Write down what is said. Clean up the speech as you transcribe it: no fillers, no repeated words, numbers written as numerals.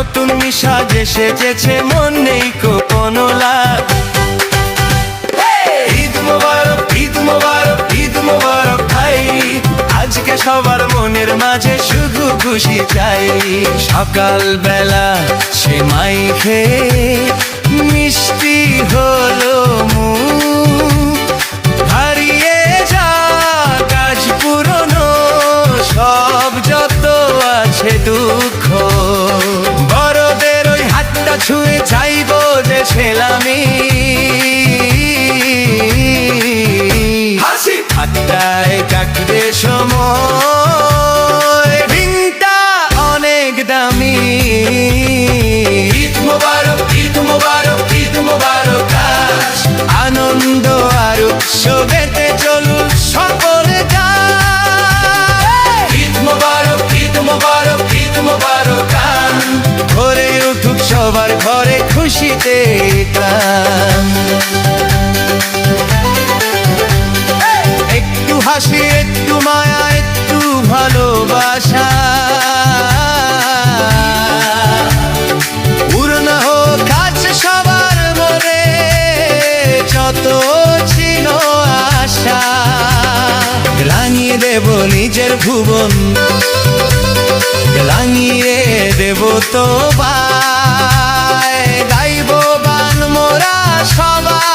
নতুন সাজে সেজেছে, মন নেই কোনো লাভ। ঈদ মোবারক, ঈদ মোবারক, ঈদ মোবারক ভাই, আজকে সবার মনের মাঝে শুধু খুশি চাই। সকাল বেলা সেমাই খেয়ে মিষ্টি হলো মুখ, হারিয়ে যাক আজ পুরনো সব যত আছে দুঃখ। বড়দের ওই হাতটা ছুঁয়ে চাইবো যে ছেলামি, হাসি ঠাট্টায় কাটবে সময়, দিনটা অনেক দামি। ঈদ মোবারক, ঈদ মোবারক, ঈদ মোবারক আজ, আনন্দ আর উৎসবেতে চলুক সকল গান। ঈদ মোবারক, ঈদ মোবারক, ঈদ মোবারক গান, ভরে উঠুক সবার ঘরে খুশিতে গান। একটু হাসি, একটু মায়া, একটু ভালোবাসা, পূর্ণ হোক আজ সবার মনে যত ছিল আশা। রাঙিয়ে দেব নিজের ভুবন, রাঙিয়ে দেব তো গাইব গান মোরা সবাই।